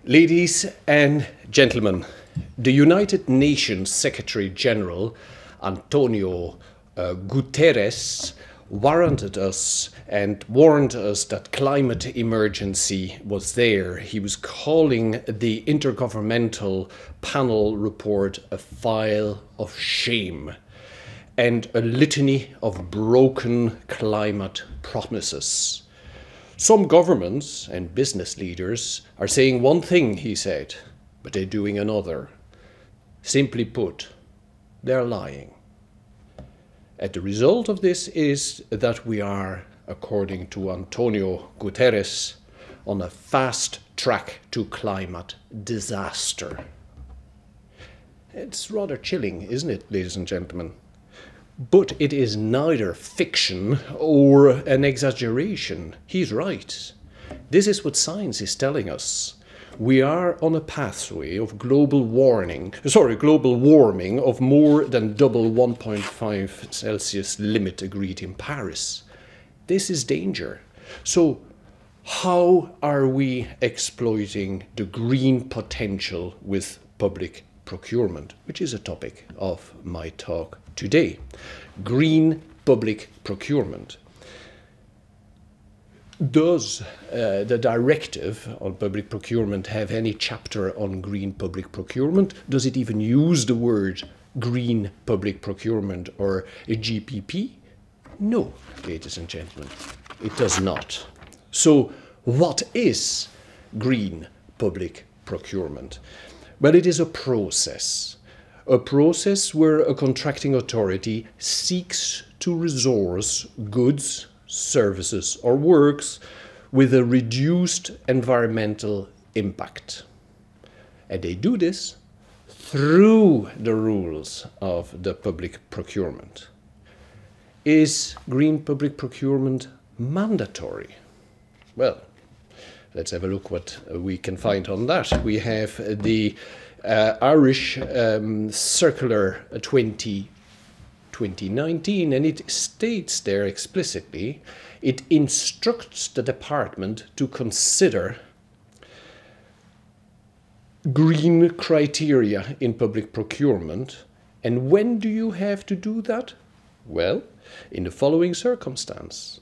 Ladies and gentlemen, the United Nations Secretary General Antonio Guterres warned us that climate emergency was there. He was calling the Intergovernmental Panel report a file of shame and a litany of broken climate promises. Some governments and business leaders are saying one thing, he said, but they're doing another. Simply put, they're lying. And the result of this is that we are, according to Antonio Guterres, on a fast track to climate disaster. It's rather chilling, isn't it, ladies and gentlemen? But it is neither fiction or an exaggeration. He's right. This is what science is telling us. We are on a pathway of global warming of more than double 1.5 Celsius limit agreed in Paris. This is danger. So how are we exploiting the green potential with public procurement, which is a topic of my talk today? Green public procurement. Does the directive on public procurement have any chapter on green public procurement? Does it even use the word green public procurement or a GPP? No, ladies and gentlemen, it does not. So what is green public procurement? Well, it is a process where a contracting authority seeks to resource goods, services or works with a reduced environmental impact. And they do this through the rules of the public procurement. Is green public procurement mandatory? Well, let's have a look what we can find on that. We have the Irish Circular 2019, and it states there explicitly, it instructs the department to consider green criteria in public procurement. And when do you have to do that? Well, in the following circumstance: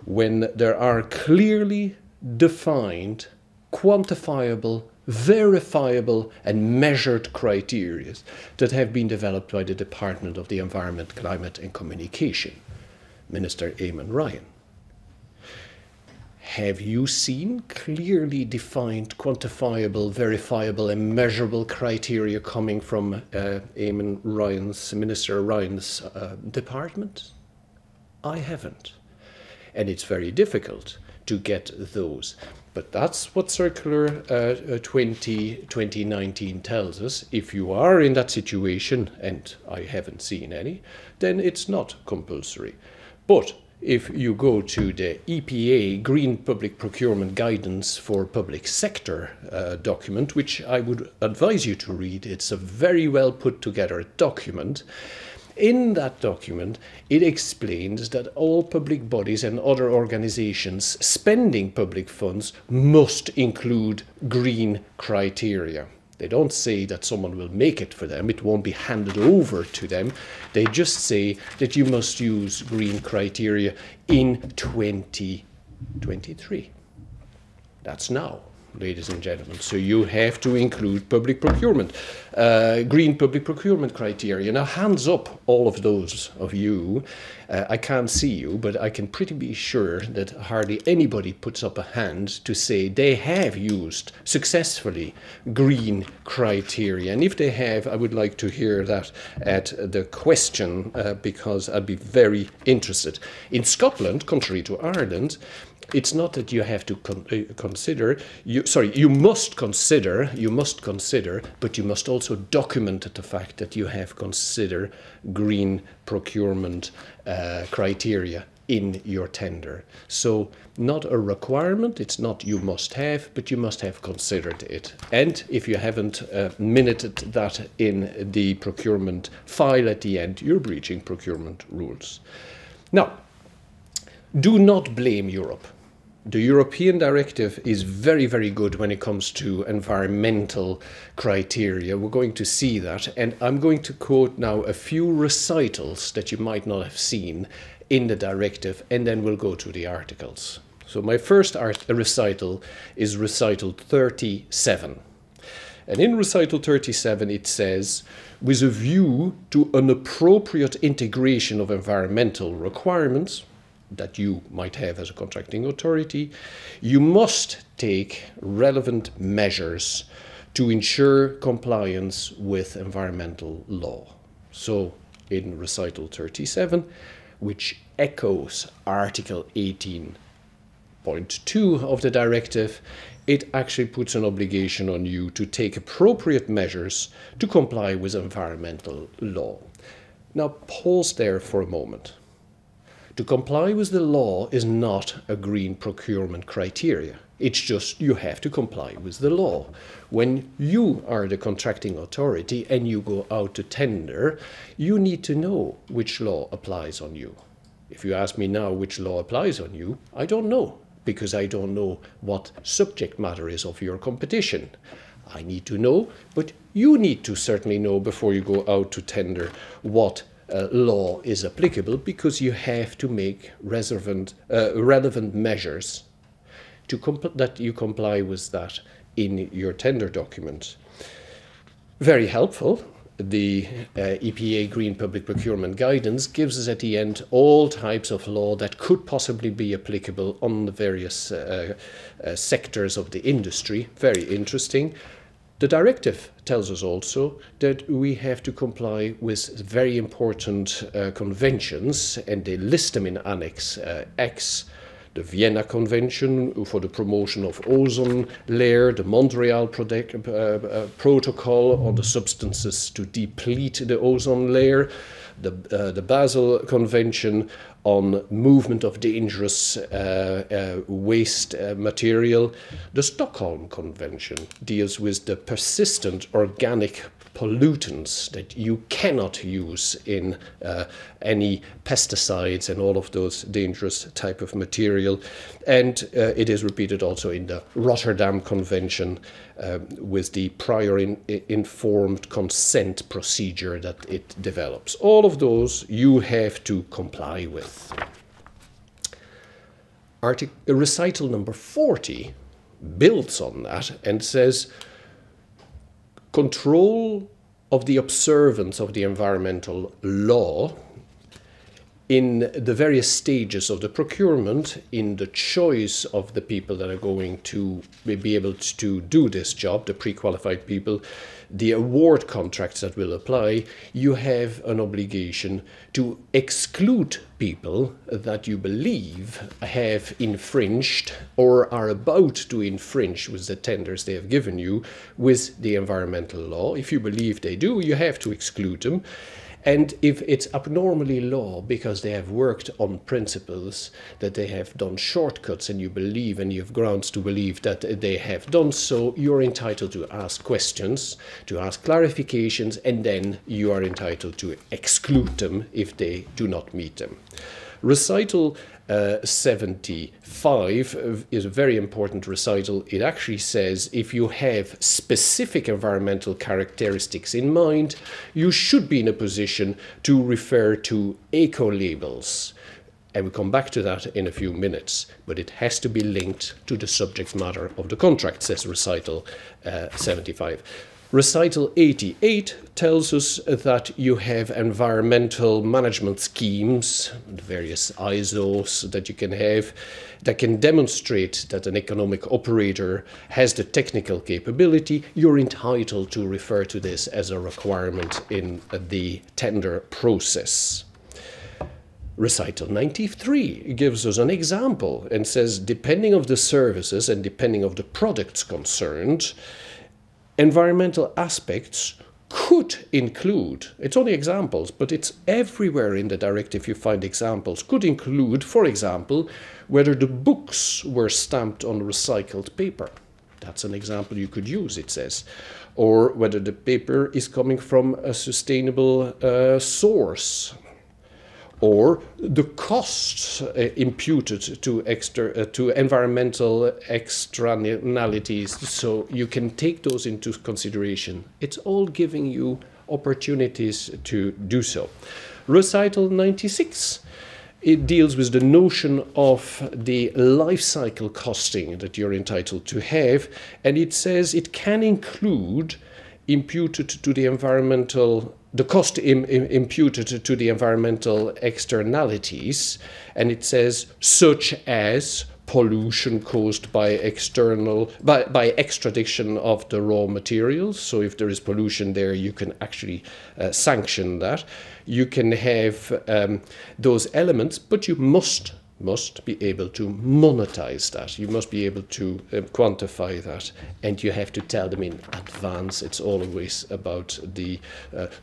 when there are clearly defined, quantifiable, verifiable and measured criteria that have been developed by the Department of the Environment, Climate and Communication, Minister Eamon Ryan. Have you seen clearly defined, quantifiable, verifiable and measurable criteria coming from Minister Ryan's department? I haven't. And it's very difficult to get those. But that's what Circular 2019 tells us. If you are in that situation, and I haven't seen any, then it's not compulsory. But if you go to the EPA Green Public Procurement Guidance for Public Sector document, which I would advise you to read, it's a very well put together document. In that document, it explains that all public bodies and other organizations spending public funds must include green criteria. They don't say that someone will make it for them, it won't be handed over to them. They just say that you must use green criteria in 2023. That's now, ladies and gentlemen. So you have to include public procurement, green public procurement criteria. Now, hands up, all of those of you. I can't see you, but I can pretty be sure that hardly anybody puts up a hand to say they have used successfully green criteria. And if they have, I would like to hear that at the question, because I'd be very interested. In Scotland, contrary to Ireland, it's not that you have to consider, you must consider, but you must also document the fact that you have considered green procurement criteria in your tender. So not a requirement, it's not you must have, but you must have considered it. And if you haven't minuted that in the procurement file at the end, you're breaching procurement rules. Now, do not blame Europe. The European directive is very, very good when it comes to environmental criteria. We're going to see that. And I'm going to quote now a few recitals that you might not have seen in the directive, and then we'll go to the articles. So my first recital is recital 37. And in recital 37 it says, with a view to an appropriate integration of environmental requirements that you might have as a contracting authority, you must take relevant measures to ensure compliance with environmental law. So in recital 37, which echoes Article 18.2 of the directive, it actually puts an obligation on you to take appropriate measures to comply with environmental law. Now pause there for a moment. To comply with the law is not a green procurement criteria. It's just you have to comply with the law. When you are the contracting authority and you go out to tender, you need to know which law applies on you. If you ask me now which law applies on you, I don't know, because I don't know what subject matter is of your competition. I need to know, but you need to certainly know before you go out to tender what law is applicable, because you have to make relevant measures to that you comply with that in your tender document. Very helpful. The EPA Green Public Procurement Guidance gives us at the end all types of law that could possibly be applicable on the various sectors of the industry. Very interesting. The directive tells us also that we have to comply with very important conventions, and they list them in Annex X. The Vienna Convention for the promotion of ozone layer, the Montreal Protocol on the substances to deplete the ozone layer, the Basel Convention on movement of dangerous waste material. The Stockholm Convention deals with the persistent organic pollutants that you cannot use in any pesticides and all of those dangerous type of material. And it is repeated also in the Rotterdam Convention with the prior informed consent procedure that it develops. All of those you have to comply with. Recital number 40 builds on that and says, control of the observance of the environmental law in the various stages of the procurement, in the choice of the people that are going to be able to do this job, the pre-qualified people, the award contracts that will apply, you have an obligation to exclude people that you believe have infringed or are about to infringe with the tenders they have given you with the environmental law. If you believe they do, you have to exclude them. And if it's abnormally law because they have worked on principles, that they have done shortcuts, and you believe and you have grounds to believe that they have done so, you're entitled to ask questions, to ask clarifications, and then you are entitled to exclude them if they do not meet them. Recital 75 is a very important recital. It actually says if you have specific environmental characteristics in mind, you should be in a position to refer to eco-labels. And we'll come back to that in a few minutes, but it has to be linked to the subject matter of the contract, says recital 75. Recital 88 tells us that you have environmental management schemes, the various ISOs that you can have, that can demonstrate that an economic operator has the technical capability. You're entitled to refer to this as a requirement in the tender process. Recital 93 gives us an example and says, depending on the services and depending on the products concerned, environmental aspects could include, it's only examples, but it's everywhere in the directive you find examples, could include, for example, whether the books were stamped on recycled paper. That's an example you could use, it says. Or whether the paper is coming from a sustainable source. or the costs imputed to environmental externalities, so you can take those into consideration. It's all giving you opportunities to do so. Recital 96. It deals with the notion of the life cycle costing that you're entitled to have, and it says it can include imputed to the environmental, the cost imputed to the environmental externalities, and it says such as pollution caused by extradition of the raw materials. So if there is pollution there, you can actually sanction that. You can have those elements, but you must be able to monetize that. You must be able to quantify that, and you have to tell them in advance. It's always about the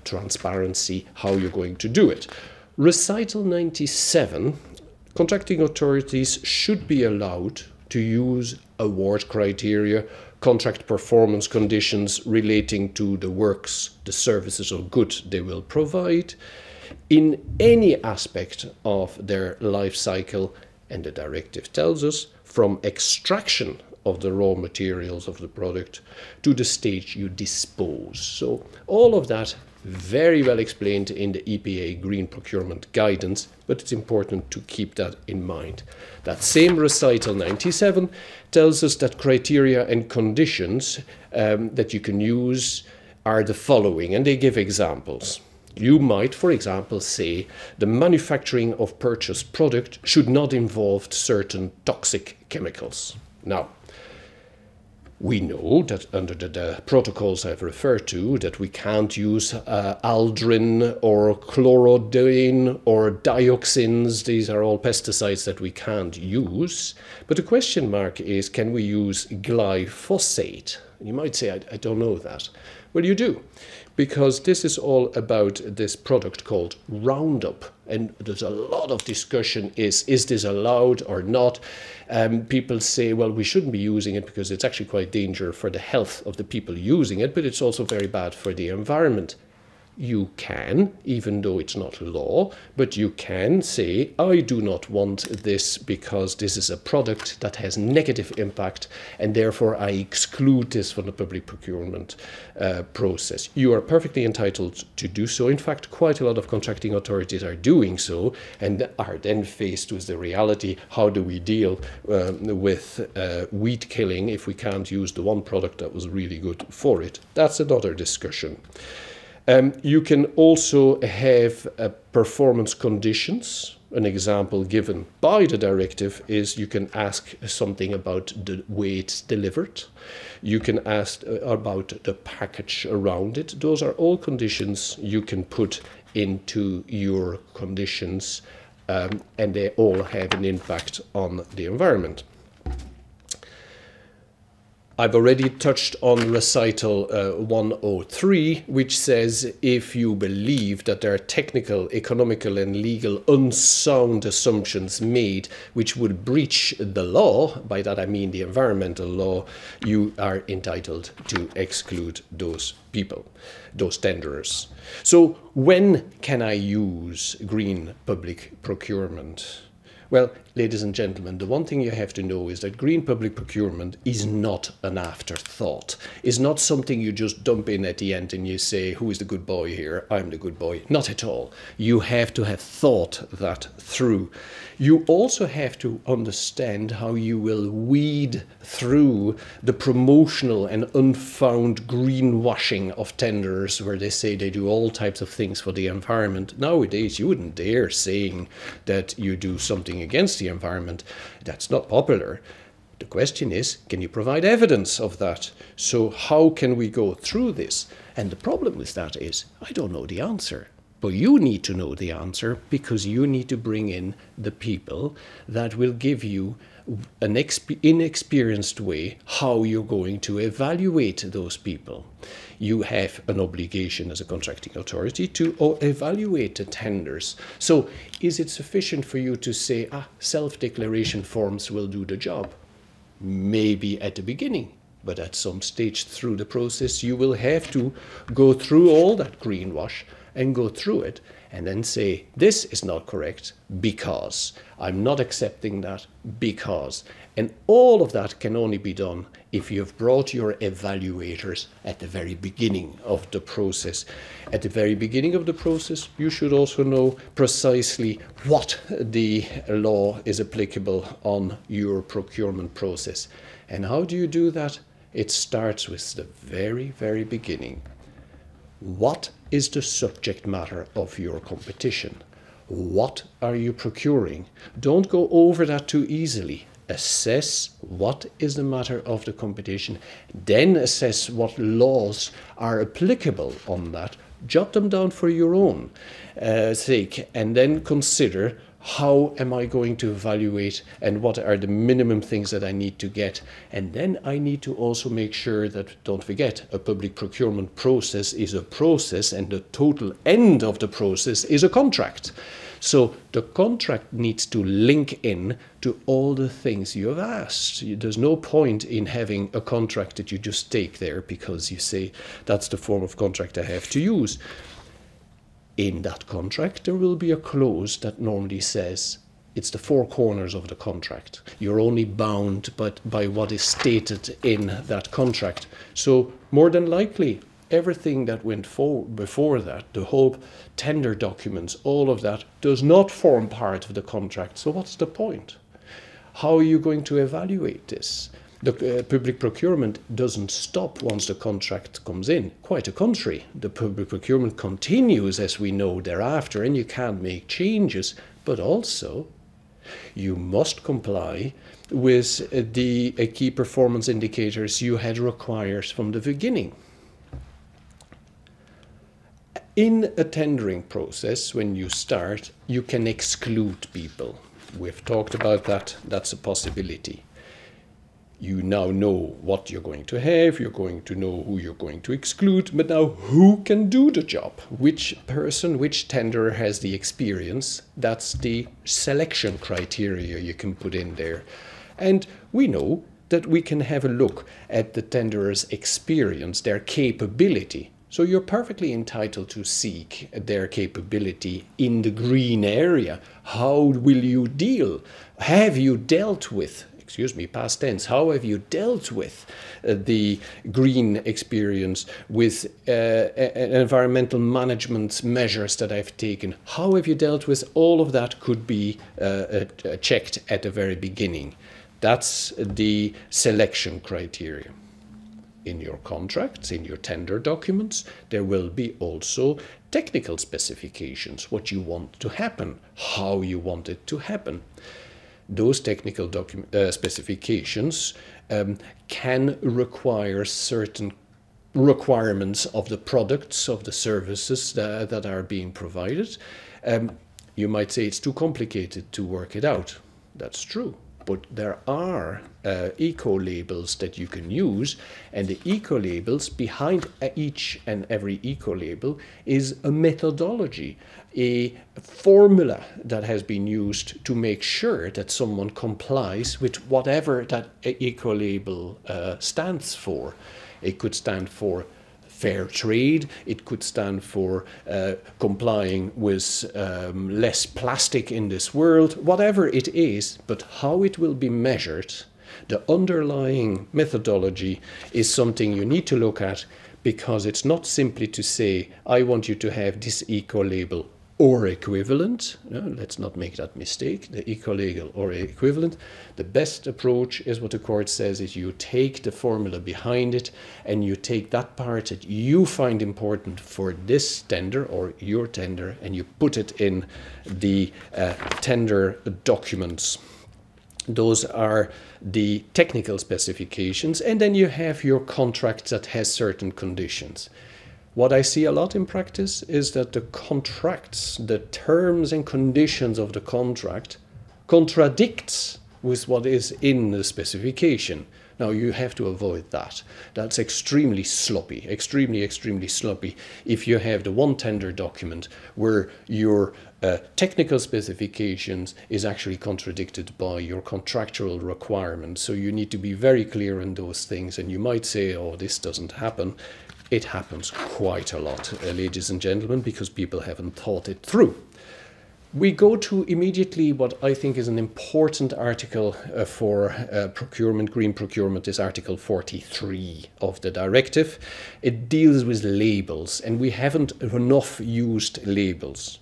transparency, how you're going to do it. Recital 97, contracting authorities should be allowed to use award criteria, contract performance conditions relating to the works, the services or goods they will provide in any aspect of their life cycle, and the directive tells us from extraction of the raw materials of the product to the stage you dispose. So all of that very well explained in the EPA Green Procurement Guidance, but it's important to keep that in mind. That same recital 97 tells us that criteria and conditions that you can use are the following, and they give examples. You might, for example, say the manufacturing of purchased product should not involve certain toxic chemicals. Now, we know that under the protocols I've referred to, that we can't use aldrin or chlorodine or dioxins. These are all pesticides that we can't use. But the question mark is, can we use glyphosate? You might say, I don't know that. Well, you do, because this is all about this product called Roundup. And there's a lot of discussion, is this allowed or not? People say, well, we shouldn't be using it because it's actually quite dangerous for the health of the people using it, but it's also very bad for the environment. You can, even though it's not law, but you can say, I do not want this because this is a product that has negative impact, and therefore I exclude this from the public procurement process. You are perfectly entitled to do so. In fact, quite a lot of contracting authorities are doing so, and are then faced with the reality, how do we deal with weed killing if we can't use the one product that was really good for it? That's another discussion. You can also have performance conditions. An example given by the directive is you can ask something about the way it's delivered. You can ask about the package around it. Those are all conditions you can put into your conditions, and they all have an impact on the environment. I've already touched on recital 103, which says if you believe that there are technical, economical and legal unsound assumptions made which would breach the law, by that I mean the environmental law, you are entitled to exclude those people, those tenderers. So when can I use green public procurement? Well, ladies and gentlemen, the one thing you have to know is that green public procurement is not an afterthought. It's not something you just dump in at the end and you say, who is the good boy here? I'm the good boy. Not at all. You have to have thought that through. You also have to understand how you will weed through the promotional and unfound greenwashing of tenders where they say they do all types of things for the environment. Nowadays, you wouldn't dare saying that you do something against the environment. That's not popular. The question is, can you provide evidence of that? So how can we go through this? And the problem with that is, I don't know the answer. But you need to know the answer, because you need to bring in the people that will give you an inexperienced way how you're going to evaluate those people. You have an obligation as a contracting authority to evaluate the tenders. So is it sufficient for you to say, self-declaration forms will do the job? Maybe at the beginning. But at some stage through the process, you will have to go through all that greenwash and go through it and then say, this is not correct because I'm not accepting that because. And all of that can only be done if you've brought your evaluators at the very beginning of the process. At the very beginning of the process, you should also know precisely what the law is applicable on your procurement process. And how do you do that? It starts with the very, very beginning. What is the subject matter of your competition? What are you procuring? Don't go over that too easily. Assess what is the matter of the competition, then assess what laws are applicable on that. Jot them down for your own sake, and then consider, how am I going to evaluate and what are the minimum things that I need to get? And then I need to also make sure that, don't forget, a public procurement process is a process and the total end of the process is a contract. So the contract needs to link in to all the things you have asked. There's no point in having a contract that you just take there because you say that's the form of contract I have to use. In that contract, there will be a clause that normally says it's the four corners of the contract. You're only bound by what is stated in that contract. So more than likely, everything that went before that, the whole tender documents, all of that does not form part of the contract. So what's the point? How are you going to evaluate this? The public procurement doesn't stop once the contract comes in. Quite the contrary. The public procurement continues, as we know, thereafter, and you can't make changes. But also, you must comply with the key performance indicators you had required from the beginning. In a tendering process, when you start, you can exclude people. We've talked about that. That's a possibility. You now know what you're going to have, you're going to know who you're going to exclude, but now who can do the job? Which person, which tenderer has the experience? That's the selection criteria you can put in there. And we know that we can have a look at the tenderer's experience, their capability. So you're perfectly entitled to seek their capability in the green area. How will you deal? Have you dealt with, past tense, how have you dealt with the green experience, with environmental management measures that I've taken? How have you dealt with all of that? Could be checked at the very beginning. That's the selection criteria. In your contracts, in your tender documents, there will be also technical specifications, what you want to happen, how you want it to happen. Those technical specifications can require certain requirements of the products, of the services that are being provided. You might say it's too complicated to work it out. That's true. But there are eco-labels that you can use, and the eco-labels, behind each and every eco-label is a methodology, a formula that has been used to make sure that someone complies with whatever that eco-label stands for. It could stand for fair trade, it could stand for complying with less plastic in this world, whatever it is, but how it will be measured, the underlying methodology is something you need to look at, because it's not simply to say, I want you to have this eco-label or equivalent. No, let's not make that mistake, the eco-label or equivalent. The best approach is what the court says is you take the formula behind it and you take that part that you find important for this tender or your tender and you put it in the tender documents. Those are the technical specifications, and then you have your contract that has certain conditions. What I see a lot in practice is that the contracts, the terms and conditions of the contract contradicts with what is in the specification. Now you have to avoid that. That's extremely sloppy, extremely sloppy if you have the one tender document where your technical specifications is actually contradicted by your contractual requirements. So you need to be very clear in those things, and you might say, oh, this doesn't happen. it happens quite a lot, ladies and gentlemen, because people haven't thought it through. We go to immediately what I think is an important article for procurement, green procurement, is Article 43 of the directive. It deals with labels, and we haven't enough used labels.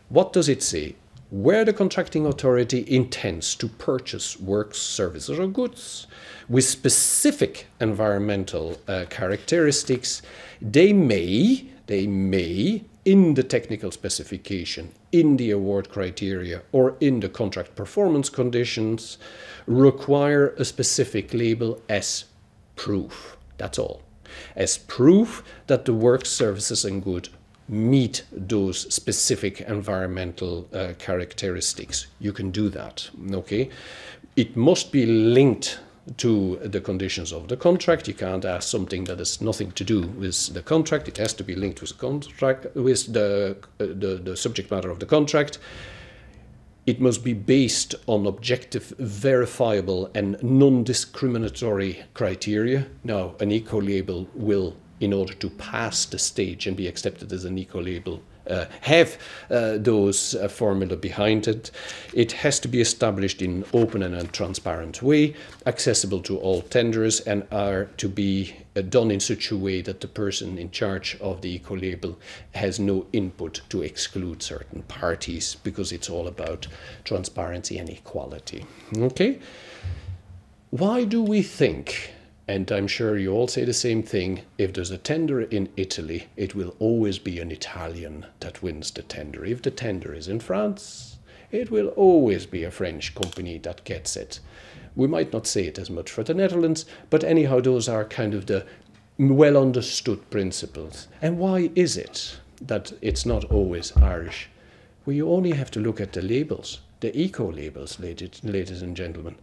What does it say? Where the contracting authority intends to purchase works, services or goods with specific environmental characteristics, they may, in the technical specification, in the award criteria, or in the contract performance conditions, require a specific label as proof. That's all. As proof that the work, services and goods meet those specific environmental characteristics. You can do that, okay? It must be linked to the conditions of the contract. You can't ask something that has nothing to do with the contract. It has to be linked with the contract, with the subject matter of the contract. It must be based on objective, verifiable and non-discriminatory criteria. Now, an eco-label will, in order to pass the stage and be accepted as an eco-label, have those formula behind it. It has to be established in open and a transparent way, accessible to all tenders, and are to be done in such a way that the person in charge of the eco-label has no input to exclude certain parties, because it's all about transparency and equality. Okay? Why do we think, and I'm sure you all say the same thing, if there's a tender in Italy, it will always be an Italian that wins the tender. If the tender is in France, it will always be a French company that gets it. We might not say it as much for the Netherlands, but anyhow, those are kind of the well understood principles. And why is it that it's not always Irish? Well, you only have to look at the labels, the eco-labels, ladies and gentlemen.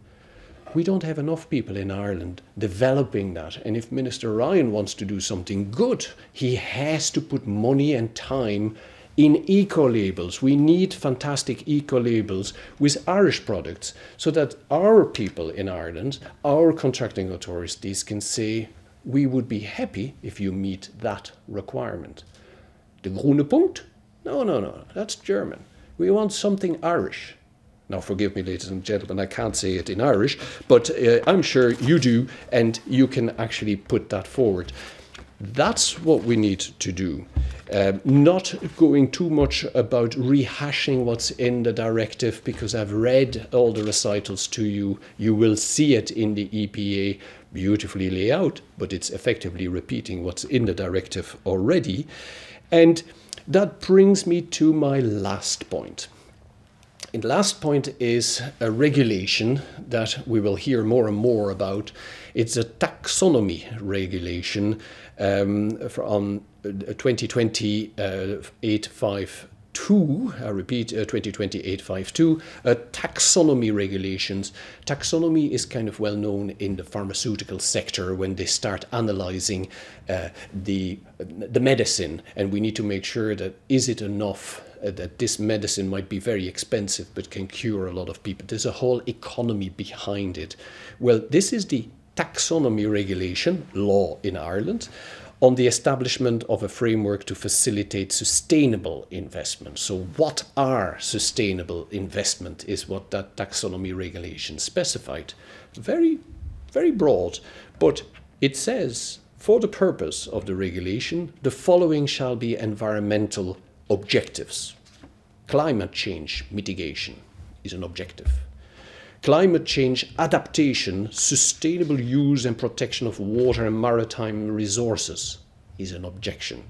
We don't have enough people in Ireland developing that. And if Minister Ryan wants to do something good, he has to put money and time in eco-labels. We need fantastic eco-labels with Irish products so that our people in Ireland, our contracting authorities can say, we would be happy if you meet that requirement. The Groene Punkt? No, that's German. We want something Irish. Now, forgive me, ladies and gentlemen, I can't say it in Irish, but I'm sure you do, and you can actually put that forward. That's what we need to do. Not going too much about rehashing what's in the directive, because I've read all the recitals to you. You will see it in the EPA beautifully laid out, but it's effectively repeating what's in the directive already. And that brings me to my last point. And the last point is a regulation that we will hear more and more about. It's a taxonomy regulation from 2020-852. I repeat, 2020-852. Taxonomy regulations. Taxonomy is kind of well known in the pharmaceutical sector when they start analyzing the medicine, and we need to make sure that is it enough that this medicine might be very expensive but can cure a lot of people. There's a whole economy behind it. Well, this is the taxonomy regulation law in Ireland on the establishment of a framework to facilitate sustainable investment. So what are sustainable investment is what that taxonomy regulation specified. Very, very broad, but it says for the purpose of the regulation, the following shall be environmental objectives. Climate change mitigation is an objective. Climate change adaptation, sustainable use and protection of water and maritime resources is an objection.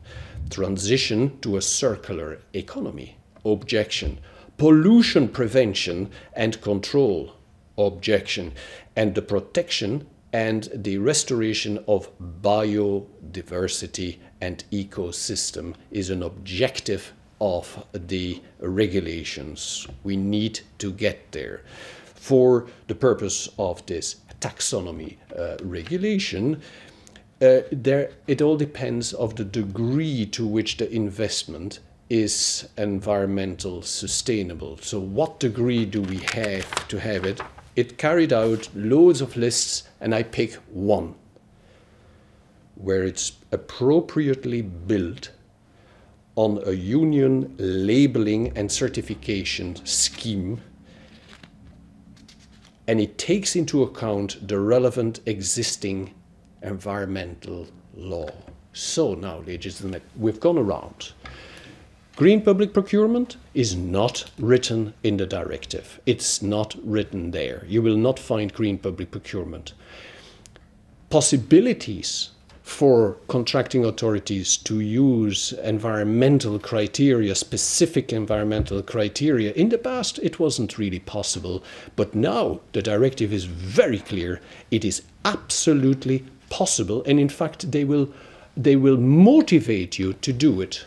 Transition to a circular economy, objection. Pollution prevention and control, objection. And the protection and the restoration of biodiversity and ecosystem is an objective of the regulations. We need to get there. For the purpose of this taxonomy regulation, it all depends on the degree to which the investment is environmental sustainable. So what degree do we have to have it? It carried out loads of lists, and I pick one. where it's appropriately built on a union labeling and certification scheme, and it takes into account the relevant existing environmental law. So now, ladies and gentlemen, we've gone around. Green public procurement is not written in the directive. It's not written there. You will not find green public procurement. Possibilities for contracting authorities to use environmental criteria, specific environmental criteria. In the past, it wasn't really possible, but now the directive is very clear. It is absolutely possible, and in fact, they will motivate you to do it.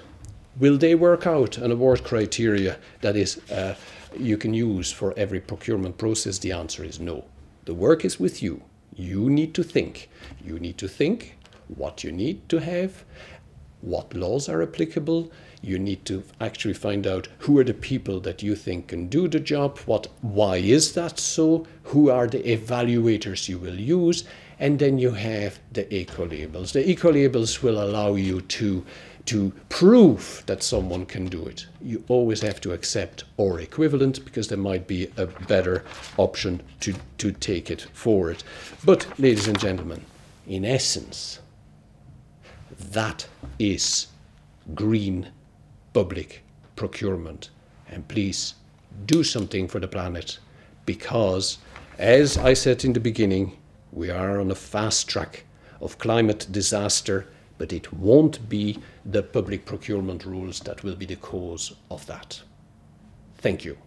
Will they work out an award criteria that is you can use for every procurement process? The answer is no. The work is with you. You need to think. You need to think what you need to have, what laws are applicable. You need to actually find out who are the people that you think can do the job, why is that so, who are the evaluators you will use, and then you have the eco-labels. The eco-labels will allow you to prove that someone can do it. You always have to accept or equivalent, because there might be a better option to take it forward. But, ladies and gentlemen, in essence, that is green public procurement. And please do something for the planet, because, as I said in the beginning, we are on a fast track of climate disaster, but it won't be the public procurement rules that will be the cause of that. Thank you.